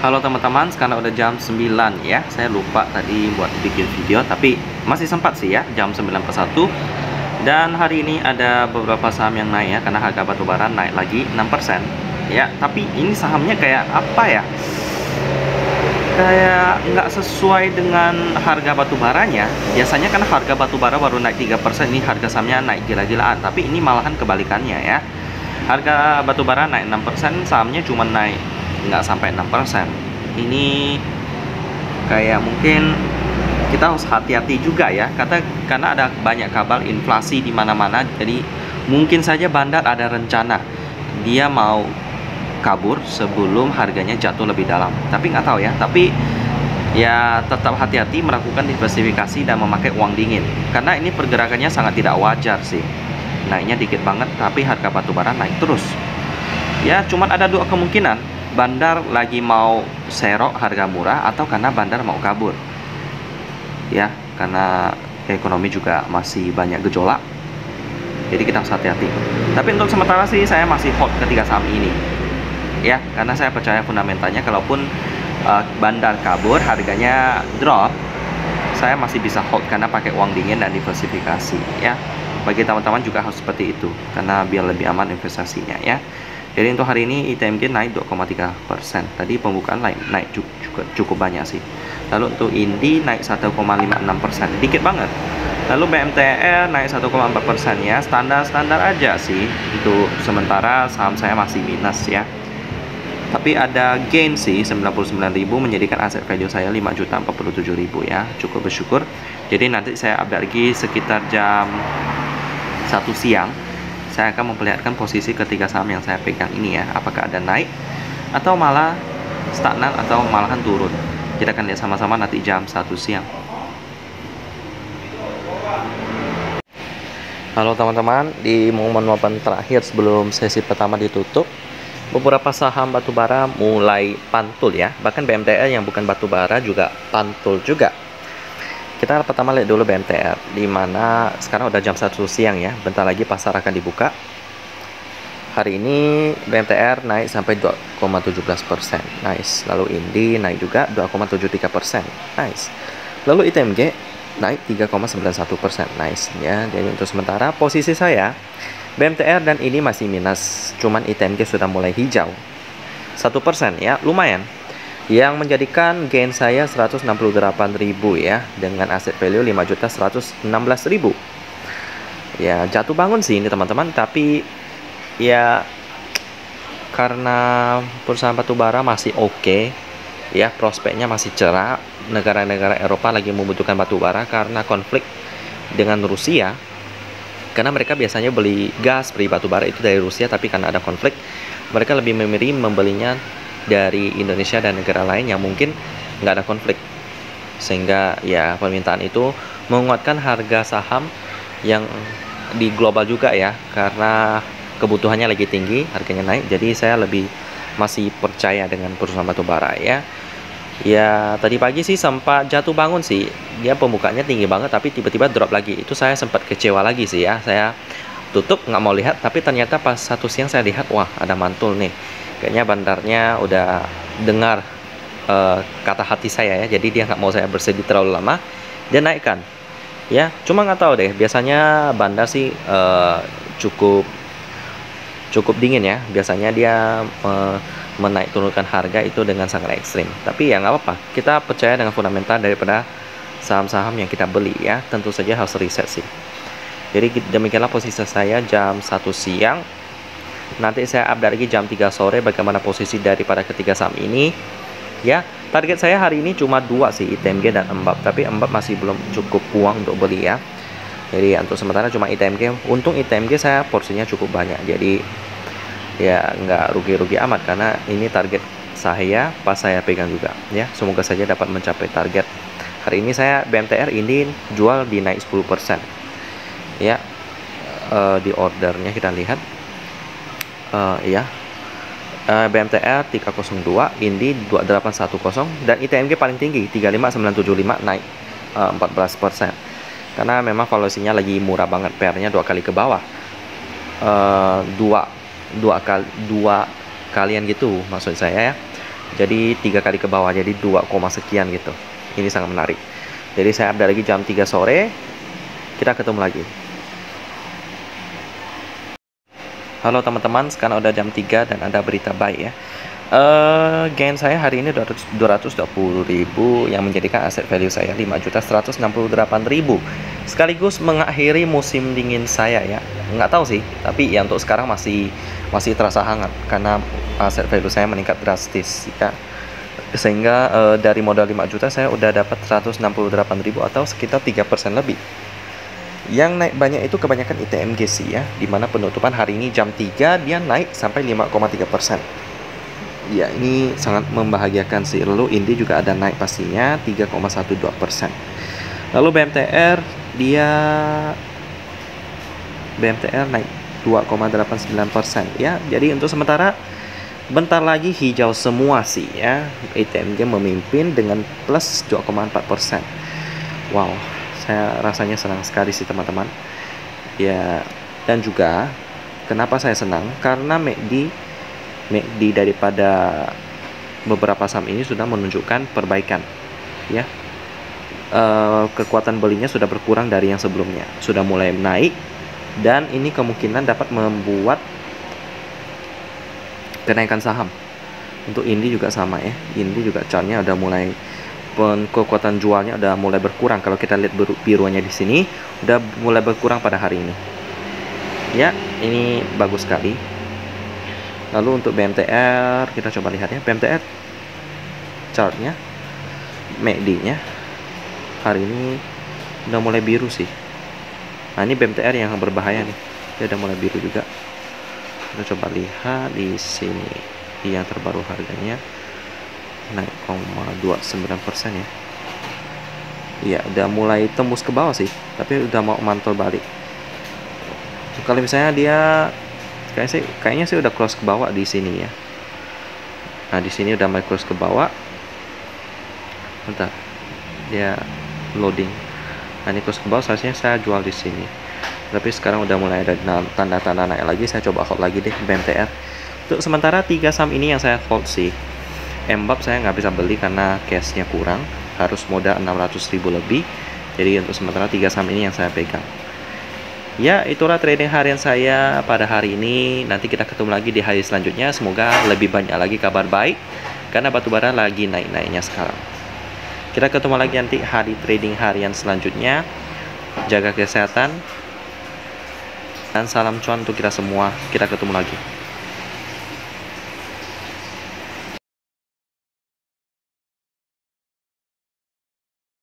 Halo teman-teman, sekarang udah jam 9 ya. Saya lupa tadi buat bikin video, tapi masih sempat sih ya, jam 9:01. Dan hari ini ada beberapa saham yang naik ya, karena harga batubara naik lagi 6%. Ya, tapi ini sahamnya kayak apa ya? Kayak nggak sesuai dengan harga batubaranya. Biasanya kan harga batubara baru naik 3%, ini harga sahamnya naik gila-gilaan. Tapi ini malahan kebalikannya ya. Harga batubara naik 6%, sahamnya cuma naik nggak sampai 6%. Ini kayak mungkin kita harus hati-hati juga ya, karena ada banyak kabar inflasi di mana-mana. Jadi mungkin saja Bandar ada rencana dia mau kabur sebelum harganya jatuh lebih dalam. Tapi nggak tahu ya. Tapi ya tetap hati-hati melakukan diversifikasi dan memakai uang dingin, karena ini pergerakannya sangat tidak wajar sih. Naiknya dikit banget, tapi harga batubara naik terus. Ya, cuman ada dua kemungkinan. Bandar lagi mau serok harga murah, atau karena Bandar mau kabur. Ya, karena ekonomi juga masih banyak gejolak. Jadi kita harus hati-hati. Tapi untuk sementara sih saya masih hold ketiga saham ini. Ya, karena saya percaya fundamentalnya, kalaupun Bandar kabur, harganya drop, saya masih bisa hold karena pakai uang dingin dan diversifikasi ya. Bagi teman-teman juga harus seperti itu, karena biar lebih aman investasinya ya. Jadi untuk hari ini ITMG naik 2,3%. Tadi pembukaan naik cukup banyak sih. Lalu untuk Indi naik 1,56%, dikit banget. Lalu BMTR naik 1,4% ya. Standar-standar aja sih. Untuk sementara saham saya masih minus ya. Tapi ada gain sih 99.000, menjadikan aset value saya 5.047.000 ya. Cukup bersyukur. Jadi nanti saya update lagi sekitar jam 1 siang. Saya akan memperlihatkan posisi ketiga saham yang saya pegang ini ya, apakah ada naik atau malah stagnan atau malahan turun. Kita akan lihat sama-sama nanti jam 1 siang. Halo teman-teman, di momen-momen terakhir sebelum sesi pertama ditutup, beberapa saham batubara mulai pantul ya. Bahkan BMTR yang bukan batubara juga pantul juga. Kita pertama lihat dulu BMTR, di mana sekarang udah jam 1 siang ya, bentar lagi pasar akan dibuka. Hari ini BMTR naik sampai 2,17%, nice. Lalu Indi naik juga 2,73%, nice. Lalu ITMG naik 3,91%, nice ya. Jadi untuk sementara posisi saya BMTR dan ini masih minus, cuman ITMG sudah mulai hijau 1% ya, lumayan. Yang menjadikan gain saya 168.000 ya, dengan aset value 5.116.000. Ya, jatuh bangun sih ini teman-teman, tapi ya karena perusahaan batubara masih oke ya, prospeknya masih cerah. Negara-negara Eropa lagi membutuhkan batubara karena konflik dengan Rusia. Karena mereka biasanya beli gas, beli batubara itu dari Rusia, tapi karena ada konflik, mereka lebih memilih membelinya dari Indonesia dan negara lain yang mungkin nggak ada konflik, sehingga ya permintaan itu menguatkan harga saham yang di global juga ya, karena kebutuhannya lagi tinggi, harganya naik. Jadi saya lebih masih percaya dengan perusahaan batubara ya. Ya tadi pagi sih sempat jatuh bangun sih, dia pembukanya tinggi banget tapi tiba-tiba drop lagi. Itu saya sempat kecewa lagi sih ya, saya tutup nggak mau lihat, tapi ternyata pas 1 siang saya lihat, wah ada mantul nih. Kayaknya Bandarnya udah dengar kata hati saya ya, jadi dia nggak mau saya bersedih terlalu lama, dia naikkan ya. Cuma nggak tahu deh, biasanya Bandar sih cukup dingin ya. Biasanya dia menaik turunkan harga itu dengan sangat ekstrim. Tapi ya nggak apa-apa, kita percaya dengan fundamental daripada saham-saham yang kita beli ya. Tentu saja harus riset sih. Jadi demikianlah posisi saya jam 1 siang. Nanti saya update lagi jam 3 sore bagaimana posisi daripada ketiga saham ini ya. Target saya hari ini cuma 2 sih, ITMG dan Embab, tapi Embab masih belum cukup uang untuk beli ya. Jadi untuk sementara cuma ITMG. Untung ITMG saya porsinya cukup banyak, jadi ya nggak rugi-rugi amat, karena ini target saya pas saya pegang juga ya. Semoga saja dapat mencapai target. Hari ini saya BMTR ini jual di naik 10% ya. Di ordernya kita lihat ya, BMTR 302, Indi 2810, dan ITMG paling tinggi 35975, naik 14%. Karena memang valuasinya lagi murah banget, PR-nya 2 kali ke bawah. Dua kalian gitu maksud saya ya. Jadi 3 kali ke bawah, jadi 2, sekian gitu. Ini sangat menarik. Jadi saya update lagi jam 3 sore. Kita ketemu lagi. Halo teman-teman, sekarang udah jam 3 dan ada berita baik ya. Gain saya hari ini 220.000 yang menjadikan aset value saya 5.168.000, sekaligus mengakhiri musim dingin saya ya. Nggak tahu sih, tapi ya untuk sekarang masih terasa hangat karena aset value saya meningkat drastis ya. Sehingga dari modal 5 juta saya udah dapat 168.000 atau sekitar 3% lebih. Yang naik banyak itu kebanyakan ITMG sih ya, dimana penutupan hari ini jam 3 dia naik sampai 5,3%. Ya, ini sangat membahagiakan sih. Lalu Indi juga ada naik pastinya 3,12%. Lalu BMTR naik 2,89% ya. Jadi untuk sementara bentar lagi hijau semua sih ya. ITMG memimpin dengan plus 2,4%. Wow, saya rasanya senang sekali sih teman-teman ya. Dan juga kenapa saya senang, karena MACD daripada beberapa saham ini sudah menunjukkan perbaikan ya. Kekuatan belinya sudah berkurang dari yang sebelumnya, sudah mulai naik, dan ini kemungkinan dapat membuat kenaikan saham. Untuk Indi juga sama ya, Indi juga chartnya udah mulai, kekuatan jualnya udah mulai berkurang. Kalau kita lihat biruannya di sini udah mulai berkurang pada hari ini ya. Ini bagus sekali. Lalu untuk BMTR kita coba lihat ya. BMTR chartnya, MACD nya hari ini udah mulai biru sih. Nah, ini BMTR yang berbahaya nih, dia udah mulai biru juga. Kita coba lihat di sini yang terbaru, harganya naik 0,29% ya. Iya, udah mulai tembus ke bawah sih, tapi udah mau mantul balik. Kalau misalnya dia kayaknya sih udah close ke bawah di sini ya. Nah, di sini udah mulai close ke bawah. Bentar, dia loading. Nah, ini close ke bawah, seharusnya saya jual di sini. Tapi sekarang udah mulai ada tanda-tanda naik lagi. Saya coba hold lagi deh BMTR. Untuk sementara 3 saham ini yang saya hold sih. Mbab saya nggak bisa beli karena cashnya kurang, harus modal 600.000 lebih. Jadi untuk sementara 3 saham ini yang saya pegang. Ya, itulah trading harian saya pada hari ini. Nanti kita ketemu lagi di hari selanjutnya. Semoga lebih banyak lagi kabar baik, karena batubara lagi naik-naiknya sekarang. Kita ketemu lagi nanti hari trading harian selanjutnya. Jaga kesehatan dan salam cuan untuk kita semua. Kita ketemu lagi.